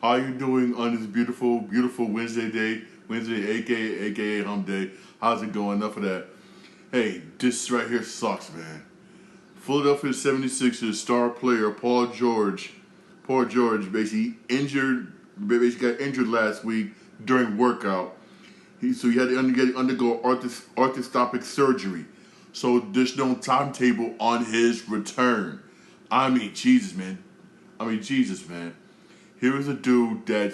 How you doing on this beautiful, beautiful Wednesday day? Wednesday, aka Hump Day. How's it going? Enough of that. Hey, this right here sucks, man. Philadelphia 76ers star player Paul George basically got injured last week during workout. So he had to undergo arthroscopic surgery. So there's no timetable on his return. Jesus, man. Here is a dude that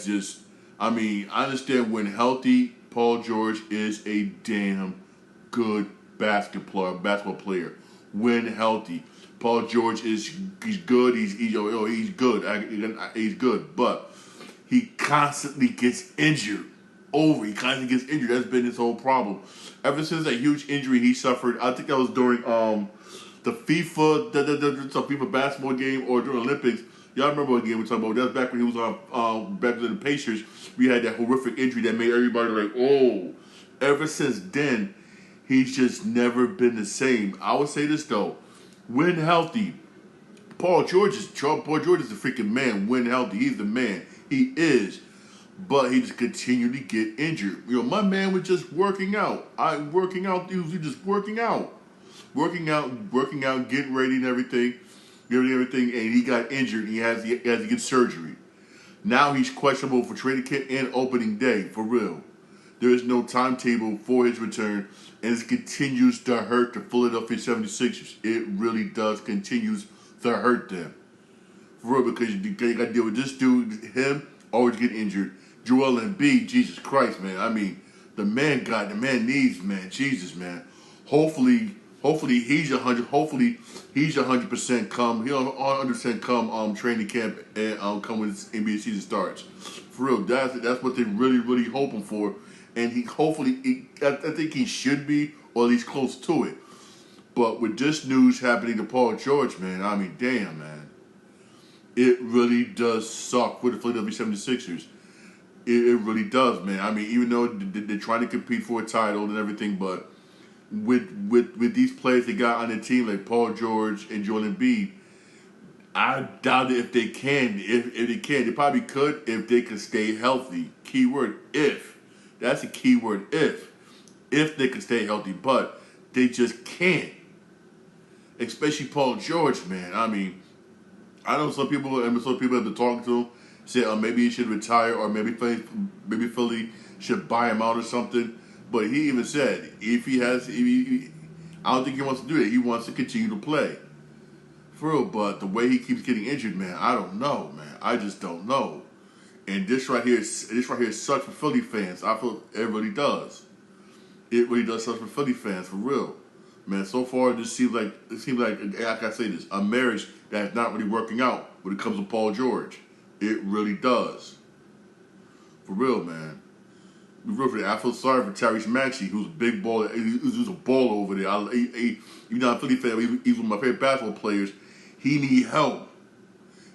I understand when healthy, Paul George is a damn good basketball player. When healthy, Paul George he's good. He's good. He's good, but he constantly gets injured. He constantly gets injured. That's been his whole problem. Ever since that huge injury he suffered, I think that was during the FIFA basketball game or during Olympics. Y'all remember what game we're talking about? That's back when he was on back with the Pacers. We had that horrific injury that made everybody like, oh. Ever since then, he's just never been the same. I would say this though, when healthy, Paul George is the freaking man. When healthy, he's the man. He is. But he just continually get injured. My man was just working out. He was just working out, getting ready and everything, and he got injured. He has to get surgery. Now he's questionable for training camp and opening day. For real, there is no timetable for his return, and it continues to hurt the Philadelphia 76ers. It really does continues to hurt them. For real, because you got to deal with this dude, him always get injured. Joel Embiid, Jesus Christ, man. The man needs, man. Jesus, man. Hopefully he's 100. Hopefully he's 100% come. He'll 100% come training camp and come when this NBA season starts. For real, that's what they're really hoping for. And I think he should be, or at least close to it. But with this news happening to Paul George, man, damn, man. It really does suck for the Philadelphia 76ers. It really does, man. Even though they're trying to compete for a title and everything, but with these players they got on their team like Paul George and Joel Embiid, I doubt it if they can. If they can, they probably could if they could stay healthy. Keyword if. That's a keyword if. If they could stay healthy, but they just can't. Especially Paul George, man. I know some people have been talking to him, say maybe he should retire or maybe Philly should buy him out or something. But he even said I don't think he wants to do that. He wants to continue to play. For real, but the way he keeps getting injured, man, I don't know, man. I just don't know. And this right here sucks for Philly fans. I feel it really does. It really does suck for Philly fans, for real. Man, so far it seems like I say this, a marriage that's not really working out when it comes to Paul George. It really does. For real, man. I feel sorry for Tyrese Maxey, who's a big baller. He's a baller over there. I'm a Philly fan. He's one of my favorite basketball players. He need help.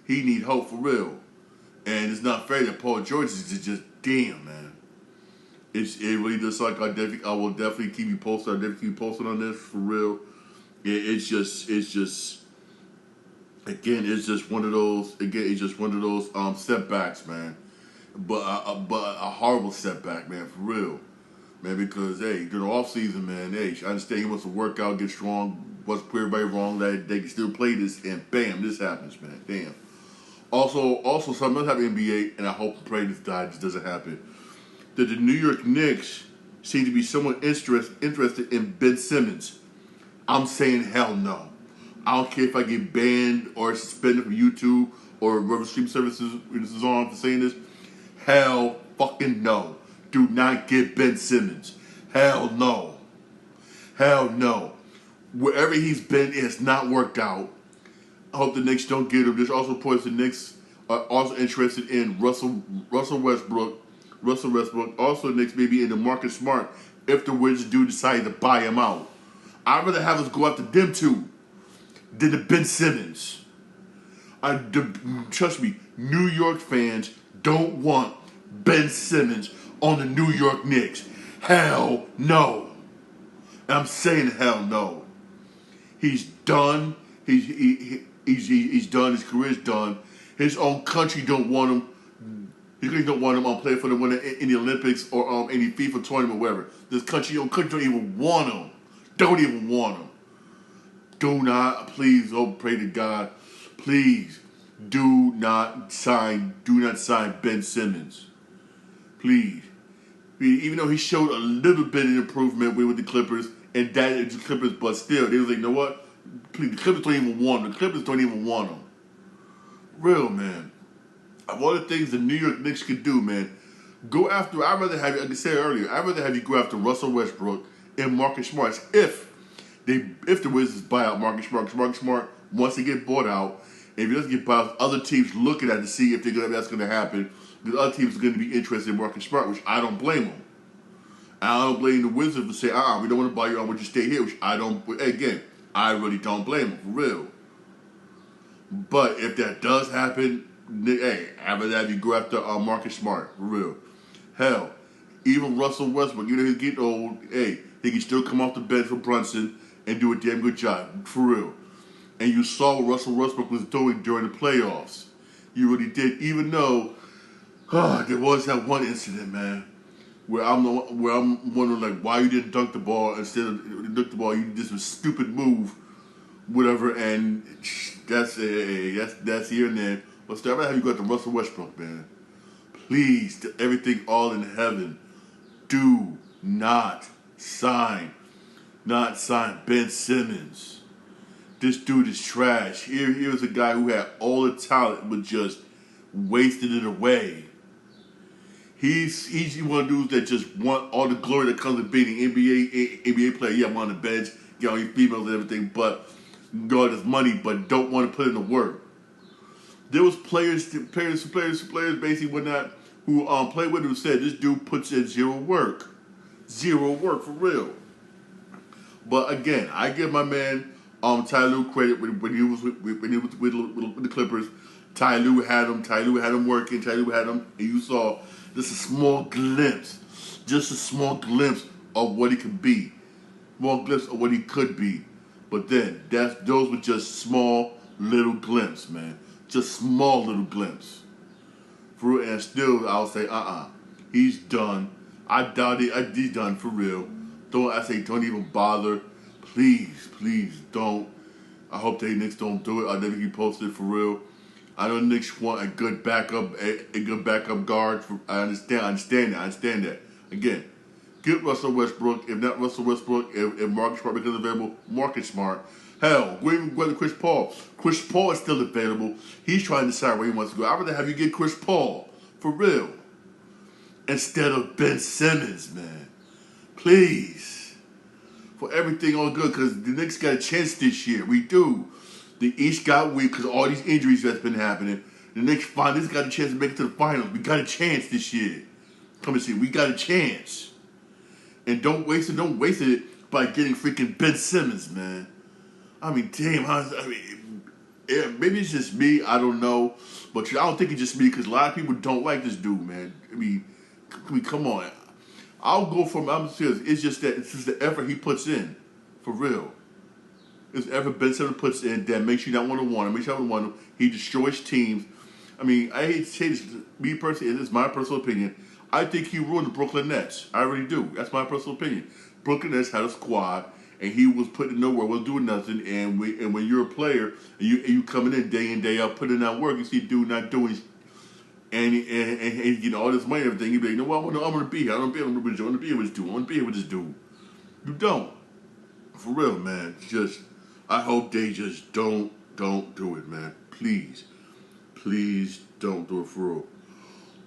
He need help for real. And it's not fair that Paul George is just damn, man. It really does suck. I will definitely keep you posted. I'll definitely keep you posted on this for real. It's just one of those setbacks, man. But a horrible setback, man, for real, man. Because during the off season, man, I understand he wants to work out, get strong, wants to prove everybody wrong that they can still play this, and bam, this happens, man. Damn. Also, something else happened in the NBA, and I hope and pray this doesn't happen. That the New York Knicks seem to be somewhat interested in Ben Simmons. I'm saying hell no. I don't care if I get banned or suspended from YouTube or whatever streaming services this is on for saying this. Hell fucking no. Do not get Ben Simmons. Hell no. Hell no. Wherever he's been, it has not worked out. I hope the Knicks don't get him. There's also reports the Knicks are also interested in Russell Westbrook. Also, the Knicks may be into Marcus Smart if the Wizards do decide to buy him out. I'd rather have us go after them two than the Ben Simmons. Trust me, New York fans don't want Ben Simmons on the New York Knicks. Hell no. And I'm saying hell no. He's done. He's done. His career's done. His own country don't want him. His country don't want him play for them in the Olympics or any FIFA tournament, whatever. This country, your country don't even want him. Don't even want him. Do not, please, oh, pray to God, please, do not sign Ben Simmons. Please. Even though he showed a little bit of improvement with the Clippers, and that is the Clippers, but still, they was like, you know what? Please, the Clippers don't even want him. The Clippers don't even want him. Real, man. Of all the things the New York Knicks could do, man, go after, I'd rather have you, like I said earlier, I'd rather have you go after Russell Westbrook and Marcus Smart if the Wizards buy out Marcus Smart. Because Marcus Smart, once they get bought out, if he doesn't get bought out, other teams looking at it to see if that's going to happen. Because other teams are going to be interested in Marcus Smart, which I don't blame them. I don't blame the Wizards for saying, we don't want to buy you out, would you stay here? Which I don't, again, I really don't blame them, for real. But if that does happen, hey, I'd rather have you go after Marcus Smart, for real. Hell, even Russell Westbrook, you know he's getting old, hey, he can still come off the bench for Brunson and do a damn good job, for real. And you saw what Russell Westbrook was doing during the playoffs. You really did, even though there was that one incident, man, where I'm wondering like why you didn't dunk the ball instead of dunk the ball. You did this stupid move, whatever, and that's here and there. But still, I'd rather have you go to Russell Westbrook, man. Please, to everything all in heaven, do not sign Ben Simmons. This dude is trash. Here's a guy who had all the talent but just wasted it away. He's one of the dudes that just want all the glory that comes with being an NBA player. Yeah, I'm on the bench, get all your females and everything, but got his money, but don't want to put in the work. There was players basically who played with him said this dude puts in zero work for real. But again, I give my man Ty Lue credit when he was with the Clippers. Ty Lue had him working. Ty Lue had him, and you saw just a small glimpse of what he could be, small glimpse of what he could be. But then those were just small little glimpses, man, just small little glimpses. For real, and still I'll say, he's done. I doubt it. He's done for real. Don't even bother. Please don't. I hope the Knicks don't do it. I'll never keep posted for real. I know Knicks want a good backup guard. I understand that. Again, get Russell Westbrook. If not Russell Westbrook, if Marcus Smart becomes available, Marcus Smart. Hell, go to Chris Paul. Chris Paul is still available. He's trying to decide where he wants to go. I'd rather have you get Chris Paul, for real, instead of Ben Simmons, man. Please. For everything all good, because the Knicks got a chance this year. We do. The East got weak because all these injuries that's been happening. The Knicks finally got a chance to make it to the finals. We got a chance this year. Come and see, we got a chance. And don't waste it by getting freaking Ben Simmons, man. I mean, damn, maybe it's just me, I don't know. But I don't think it's just me because a lot of people don't like this dude, man. I mean, come on. I'm serious. It's just the effort he puts in, for real. It's the effort Ben Simmons puts in that makes you not want to want him. He destroys teams. I mean, I hate to say this, me personally, it's my personal opinion. I think he ruined the Brooklyn Nets. I really do. That's my personal opinion. Brooklyn Nets had a squad, and he was putting nowhere, was doing nothing. And when you're a player, and you coming in day out, putting in that work, you see dude not doing, and he's getting all this money and everything. You be like, no, I want to be here. I don't want to be here with this dude. I want to be here with this dude. You don't. For real, man. I hope they just don't do it, man. Please don't do it for real.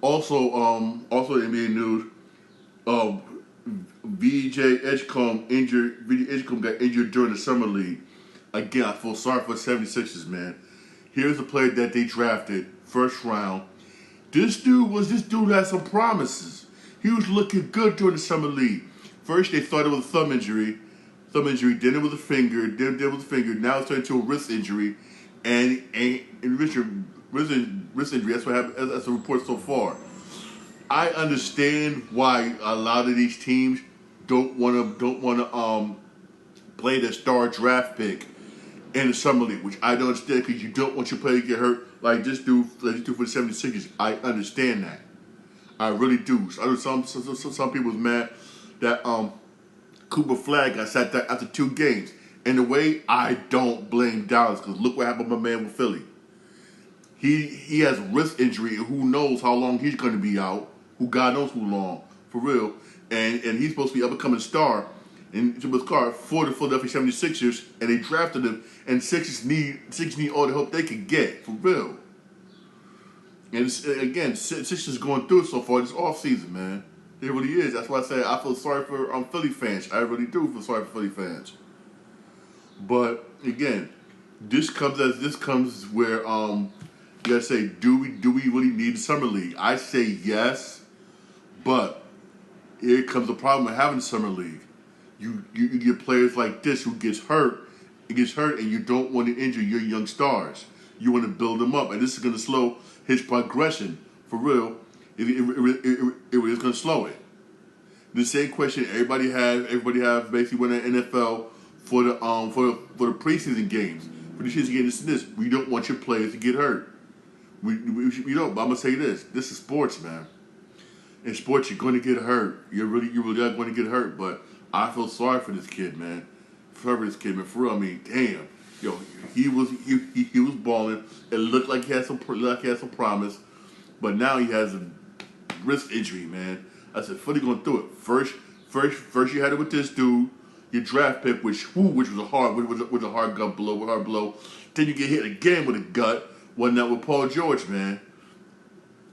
Also NBA news, VJ Edgecombe got injured during the summer league. Again, I feel sorry for the 76ers, man. Here's a player that they drafted, first round. This dude had some promises. He was looking good during the summer league. First, they thought it was a thumb injury, then it was a finger, now it's turned into a wrist injury, and wrist injury. That's what happened. That's the report so far. I understand why a lot of these teams don't want to play their star draft pick in the summer league, which I don't understand because you don't want your player to get hurt like this dude for the 76ers. I understand that. I really do. I know some people was mad that Cooper Flag got sat down after 2 games. In a way, I don't blame Dallas because look what happened to my man with Philly. He has a wrist injury and who knows how long he's going to be out. Who God knows who long, for real. And he's supposed to be up and coming star in his car for the Philadelphia 76ers, and they drafted him. And Sixers need all the help they can get, for real. And again, Sixers going through it so far this offseason, man. It really is. That's why I say I feel sorry for Philly fans. I really do feel sorry for Philly fans. But again, this comes where you gotta say, do we really need the summer league? I say yes, but here comes the problem with having the summer league. You get players like this who gets hurt, and you don't want to injure your young stars. You want to build them up, and this is going to slow his progression for real. It is going to slow it. The same question everybody have basically when the NFL for the preseason games, for the season games. This we don't want your players to get hurt. We don't. But I'm gonna say this: this is sports, man. In sports, you're going to get hurt. You really are going to get hurt. But I feel sorry for this kid, man. For real. I mean, damn. Yo, he was balling. It looked like he had some promise, but now he has a wrist injury, man. I said, Philly going through it. First you had it with this dude, your draft pick, which was a hard gut blow. Then you get hit again with a gut. Wasn't that with Paul George, man?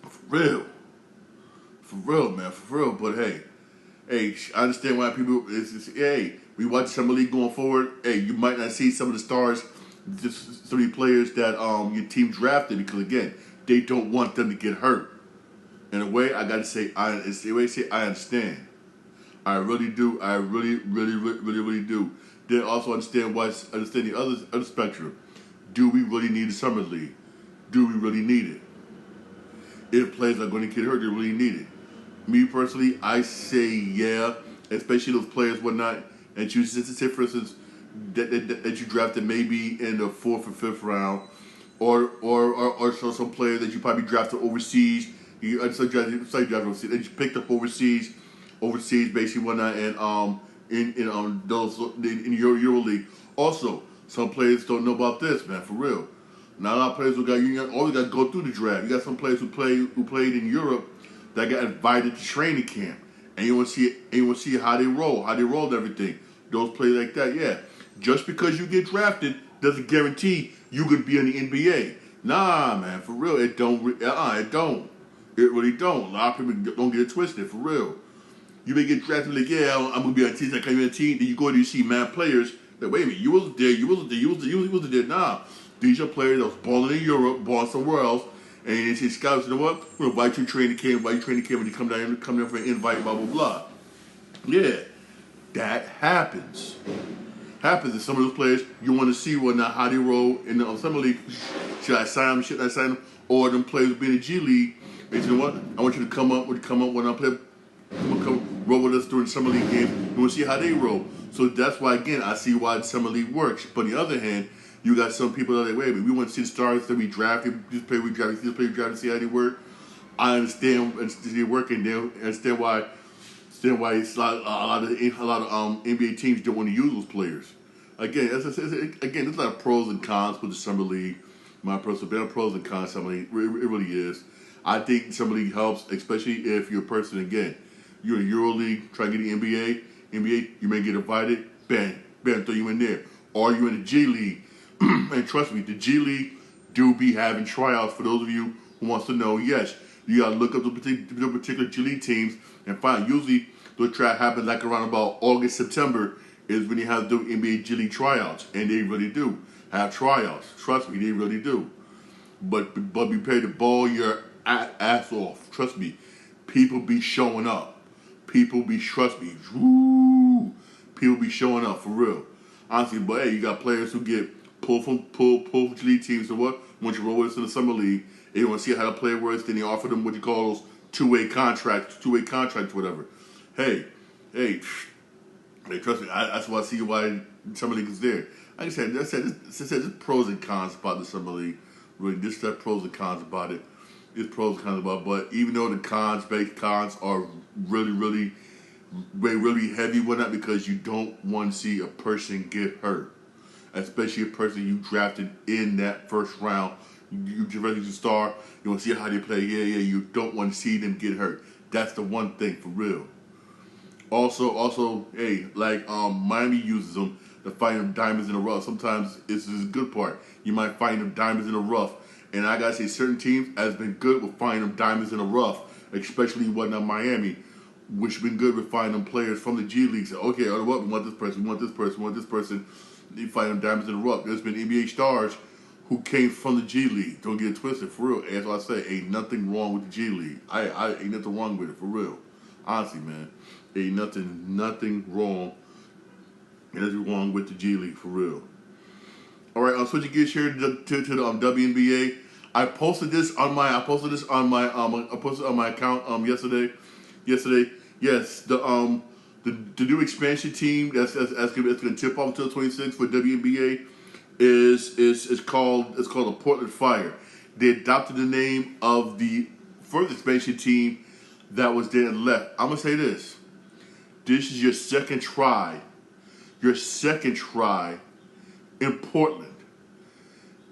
For real, man. But hey, I understand why people. We watch Summer League going forward. Hey, you might not see some of the stars, just some of the players that your team drafted because again, they don't want them to get hurt. In a way, I gotta say, I understand. I really do. I really do. Then also understand the other spectrum. Do we really need a summer league? Do we really need it? If players are going to get hurt, they really need it. Me personally, I say yeah, especially those players whatnot. And you say, for instance, that you drafted maybe in the 4th or 5th round, or some players that you probably drafted overseas. You picked up overseas basically whatnot, and in your EuroLeague. Also, some players don't know about this, man, for real. Not a lot of players always got to go through the draft. You got some players who played in Europe that got invited to training camp, and you want to see how they roll and everything. Those players like that, yeah. Just because you get drafted doesn't guarantee you could be in the NBA. Nah, man, for real, it don't. It don't. It really don't. A lot of people don't get it twisted, for real. You may get drafted like, yeah, I'm gonna be on a team. I come in a team. Then you go and you see mad players. Like, wait a minute, you wasn't there. You wasn't there. Nah, these are players that was balling in Europe, balling somewhere else. And they say, scouts, you know what? We'll invite you to training camp. When you come down for an invite, blah blah blah. Yeah, that happens. Happens to some of those players. You want to see how they roll in the summer league. Should I sign them? Should I sign them? Or them players will be in the G League. And you know what? I want you to come up when I play. Come roll with us during the summer league games. You want to see how they roll. So that's why again I see why the summer league works. But on the other hand, you got some people that are like, wait a minute, we want to see the stars that we drafted. Just play, we drafted, see how they work. I understand they work, and they understand why it's a lot of NBA teams don't want to use those players. Again, there's a lot of pros and cons with the summer league. My personal opinion, pros and cons. Summer league, it really is. I think summer league helps, especially if you're a person again. You're in EuroLeague, trying to get the NBA, you may get invited, bam, throw you in there. Or you're in the G League. And trust me, the G League do be having tryouts. For those of you who wants to know, yes, you gotta look up the particular G League teams and find. Usually, those tryouts happen like around about August, September is when you have the NBA G League tryouts, and they really do have tryouts. Trust me, they really do. But be prepared to ball your ass off. Trust me, people be showing up. People be showing up for real. Honestly, but hey, you got players who get pulled from G League teams. So what? Once you roll with us in the summer league, and you want to see how the player works, then they offer them what you call those two-way contracts, whatever. Hey, trust me. That's why I see why summer league is there. Like I said, there's pros and cons about the summer league. Really, there's pros and cons about it. It's pros and cons about, but even though the cons are really, really, really heavy with that because you don't want to see a person get hurt, especially a person you drafted in that first round. You drafted a star. You want to see how they play. Yeah. You don't want to see them get hurt. That's the one thing for real. Also, hey, like Miami uses them to find them diamonds in the rough. Sometimes it's a good part. You might find them diamonds in the rough, and I gotta say, certain teams has been good with finding them diamonds in the rough, especially Miami, which been good with finding them players from the G League. So, okay, what we want this person, we want this person, we want this person. You find them diamonds in the rough. There's been NBA stars who came from the G League. Don't get it twisted, for real. As I say, ain't nothing wrong with the G League. I ain't nothing wrong with it, for real. Honestly, man. Ain't nothing wrong. And nothing wrong with the G League, for real. All right, I'm switching gears here to the WNBA. I posted this on my account yesterday. Yes, the new expansion team that's going to tip off until 26 for WNBA is called the Portland Fire. They adopted the name of the first expansion team that was there and left. I'm gonna say this. This is your second try in Portland.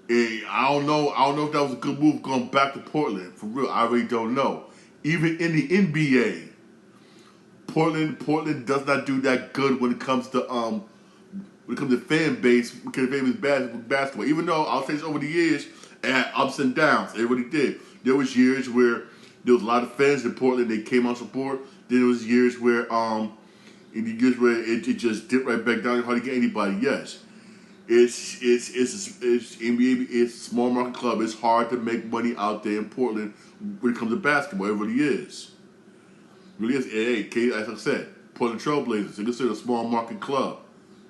I don't know if that was a good move going back to Portland. For real, I really don't know. Even in the NBA, Portland does not do that good when it comes to fan base, because fan base basketball. Even though I'll say this, over the years, it had ups and downs. It really did. There was years where there was a lot of fans in Portland. They came on support. Then there was years where it just dipped right back down. Hardly get anybody. Yes, it's NBA. It's a small market club. It's hard to make money out there in Portland when it comes to basketball. It really is. It really is. Hey, as I said, Portland Trailblazers. They're considered a small market club.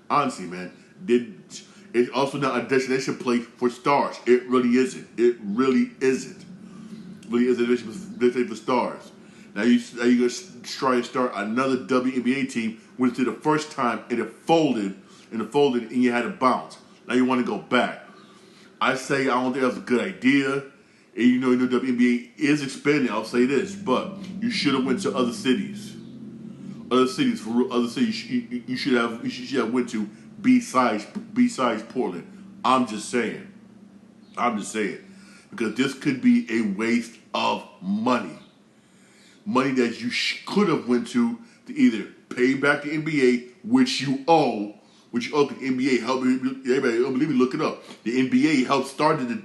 Honestly, man, it's also not a destination place for stars. It really isn't. It really isn't. It really isn't a destination for stars. Now you're going to try to start another WNBA team when it's the first time and it folded, and you had to bounce. Now you want to go back. I say I don't think that's a good idea. And you know WNBA is expanding. I'll say this, but you should have went to other cities. Other cities you should have went to besides Portland. I'm just saying, because this could be a waste of money that you could have went to either pay back the NBA, which you owe the NBA. Help everybody, believe me, look it up. The NBA helped started the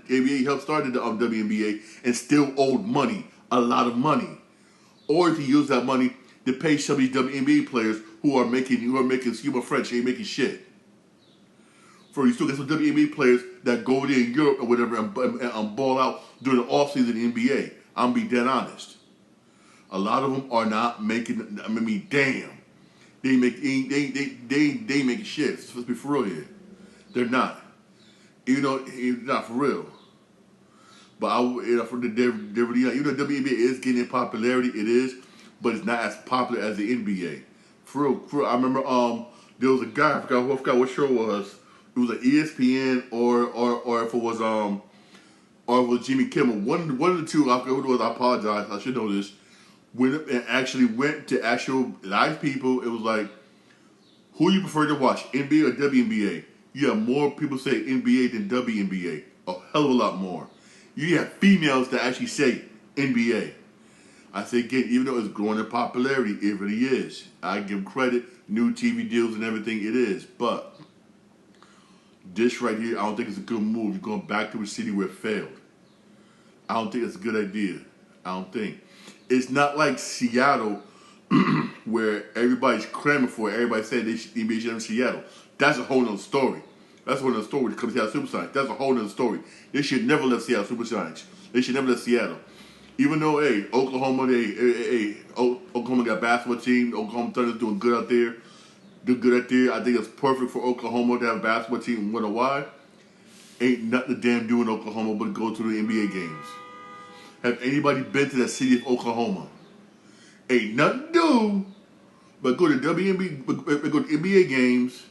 WNBA and still owed money, a lot of money, or to use that money to pay some of these WNBA players who are making, excuse my French, ain't making shit. For you still get some WNBA players that go there in Europe or whatever and ball out during the offseason in the NBA. I'm gonna be dead honest. A lot of them are not making. I mean, damn, they ain't making shit. Let's be for real here. They're not. Not for real. But for the even though WNBA is getting popularity, it is, but it's not as popular as the NBA. For real, I remember there was a guy, I forgot what show it was. It was an ESPN or if it was Jimmy Kimmel. One of the two, I forgot who it was, I apologize, I should know this. Went to actual live people. It was like, who you prefer to watch, NBA or WNBA? You have more people say NBA than WNBA. A hell of a lot more. You have females that actually say NBA. I say again, even though it's growing in popularity, it really is. I give credit, new TV deals and everything, it is. But this right here, I don't think it's a good move. You're going back to a city where it failed. I don't think it's a good idea. I don't think. It's not like Seattle where everybody's clamoring for it. Everybody said they should be in Seattle. That's a whole nother story. That's a whole nother story when it comes to Seattle Supersonics. That's a whole nother story. They should never let Seattle Supersonics. They should never let Seattle. Even though, Oklahoma, Oklahoma got a basketball team. Oklahoma Thunder's doing good out there. I think it's perfect for Oklahoma to have a basketball team and win a why. Ain't nothing to damn do in Oklahoma but go to the NBA games. Have anybody been to that city of Oklahoma? Ain't nothing to do but go to go to NBA games,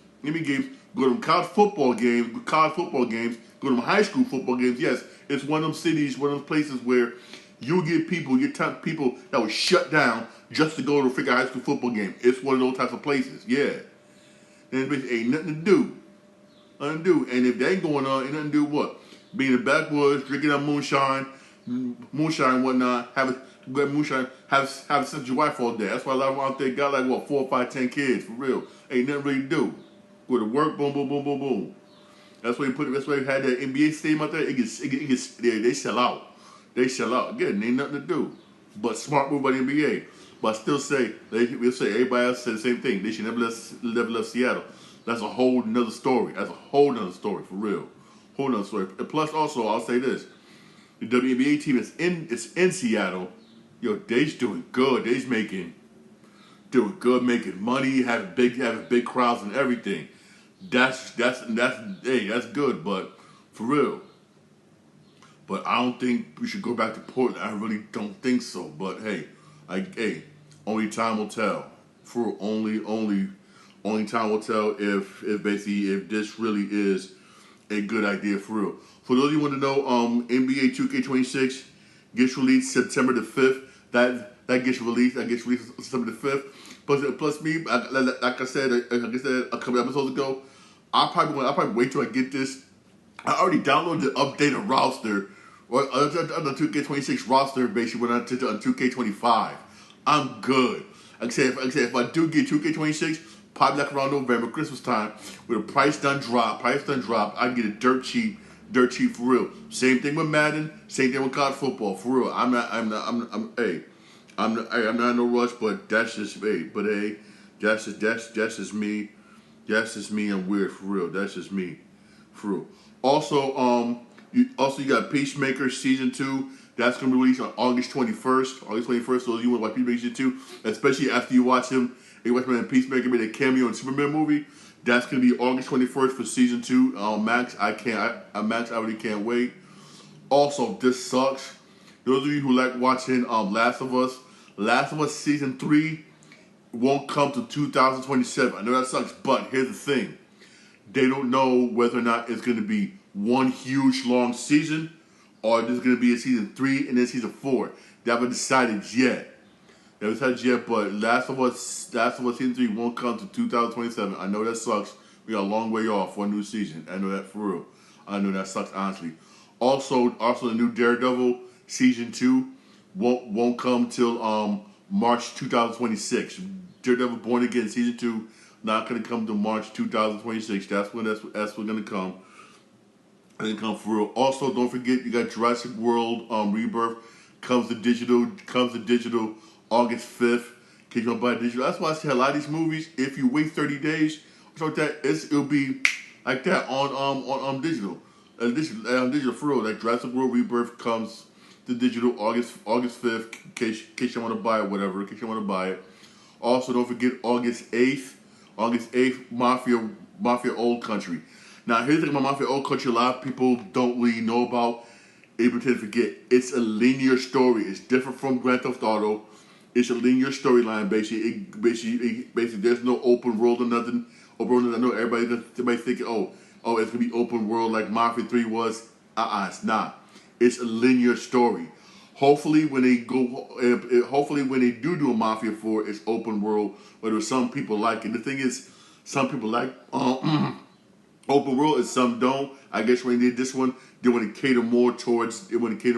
go to college football games, go to high school football games. Yes, it's one of them cities, one of those places where you'll get people that will shut down just to go to a freaking high school football game. It's one of those types of places. Yeah. And it ain't nothing to do. Nothing to do. And if that ain't going on, ain't nothing to do what? Being in the backwoods, drinking that moonshine and whatnot, have a sense of your wife all day. That's why a lot of them out there got like what 4, 5, 10 kids for real. Ain't nothing really to do. Go to work, boom, boom, boom, boom, boom. That's why you had that NBA stadium out there. It gets they sell out. They sell out. Again, ain't nothing to do. But smart move by the NBA. But I still say everybody else said the same thing. They should never left Seattle. That's a whole nother story. That's a whole nother story for real. Whole nother story. And plus, also, I'll say this: the WNBA team is in Seattle. Yo, they's doing good. They's doing good, making money, having big crowds and everything. That's good. But for real. But I don't think we should go back to Portland. I really don't think so. But hey, only time will tell. For real, only time will tell if this really is a good idea for real. For those of you who want to know, NBA 2K26 gets released September the 5th. That gets released. September the 5th. Plus me, like I said a couple episodes ago, I'll probably wait till I get this. I already downloaded the updated roster, or the 2K26 roster basically when I did on 2K25. I'm good. Like I said, if I do get 2K26, probably like around November, Christmas time, with a price done drop, I can get it dirt cheap for real. Same thing with Madden, same thing with college football, for real. I'm not in no rush, but that's just that's just me. That's just me. I'm weird for real. That's just me, for real. Also, you got Peacemaker season 2. That's gonna be released on August 21st. August 21st. So you want to watch Peacemaker season 2, especially after you watch him. You watch him in Peacemaker made a cameo in Superman movie. That's gonna be August 21st for season 2. Max, Max, I really can't wait. Also, this sucks. Those of you who like watching Last of Us season 3 won't come to 2027. I know that sucks, but here's the thing. They don't know whether or not it's going to be one huge long season or there's going to be a season 3 and then season 4. They haven't decided yet. But Last of Us season 3 won't come to 2027. I know that sucks. We got a long way off for a new season. I know that for real. I know that sucks, honestly. Also the new Daredevil season 2 won't come till March 2026. Daredevil Born Again season 2 not gonna come to March 2026. That's when gonna come. And then come for real. Also, don't forget you got Jurassic World Rebirth comes to digital August 5th. In case you want to buy digital. That's why I say a lot of these movies, if you wait 30 days or something like that, it'll be like that on digital. Digital for real. Like Jurassic World Rebirth comes to digital August 5th. In case you want to buy it, whatever. In case you want to buy it. Also, don't forget August 8th, Mafia Old Country. Now, here's the thing about Mafia Old Country, a lot of people don't really know about. They pretend to forget. It's a linear story. It's different from Grand Theft Auto. It's a linear storyline, basically. Basically, there's no open world or nothing. Open world, I know everybody's thinking, oh, it's going to be open world like Mafia 3 was. It's not. It's a linear story. Hopefully, when they do a Mafia 4, it's open world. But some people like it. The thing is, some people like open world, and some don't. I guess when they did this one, they want to cater more towards basically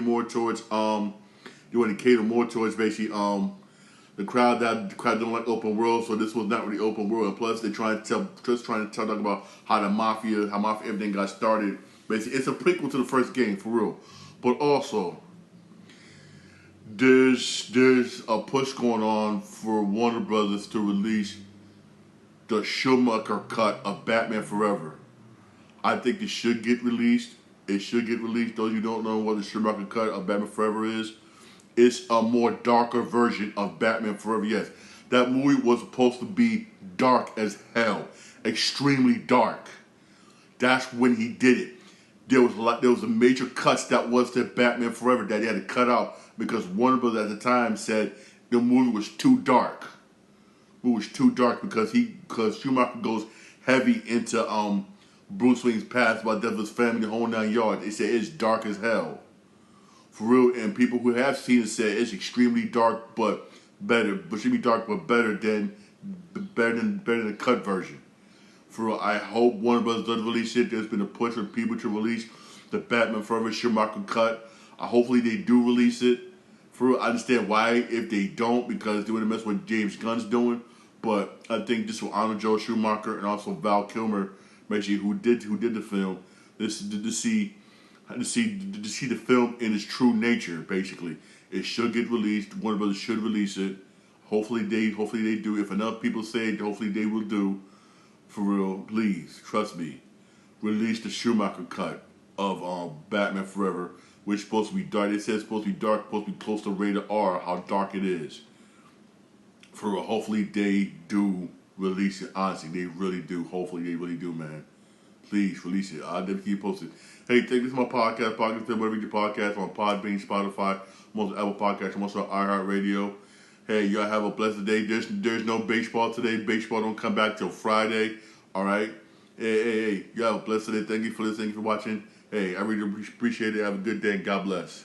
the crowd don't like open world. So this was not really open world. And plus, they're trying to talk about how Mafia everything got started. Basically, it's a prequel to the first game for real. But also, there's a push going on for Warner Brothers to release the Schumacher cut of Batman Forever. I think it should get released. It should get released. Those who don't know what the Schumacher cut of Batman Forever is, it's a more darker version of Batman Forever. Yes, that movie was supposed to be dark as hell, extremely dark. That's when he did it. There was a major cuts that was to Batman Forever that he had to cut out because Warner Bros. At the time said the movie was too dark. It was too dark because Schumacher goes heavy into Bruce Wayne's past about death of his family, the whole 9 yards. They said it's dark as hell. For real, and people who have seen it said it's extremely dark, but better, but should be dark, but better than the cut version. For real, I hope Warner Bros. Does release it. There's been a push for people to release the Batman Forever Schumacher cut. Hopefully they do release it. For real, I understand why if they don't, because they want to mess with James Gunn's doing. But I think this will honor Joel Schumacher and also Val Kilmer, basically who did the film. This to see the film in its true nature. Basically, it should get released. Warner Brothers should release it. Hopefully they do. If enough people say it, hopefully they will do. For real, please trust me. Release the Schumacher cut of Batman Forever, which is supposed to be dark. It says it's supposed to be dark, supposed to be close to rated R. How dark it is. For real, hopefully they do release it. Honestly, they really do. Hopefully they really do, man. Please release it. I'll definitely keep posted. Hey, take this is my podcast. Whatever your podcast on Podbean, Spotify, most Apple Podcasts, and also iHeartRadio. Hey, y'all have a blessed day. There's no baseball today. Baseball don't come back till Friday. All right. Hey, y'all blessed day. Thank you for listening. Thank you for watching. Hey, I really appreciate it. Have a good day and God bless.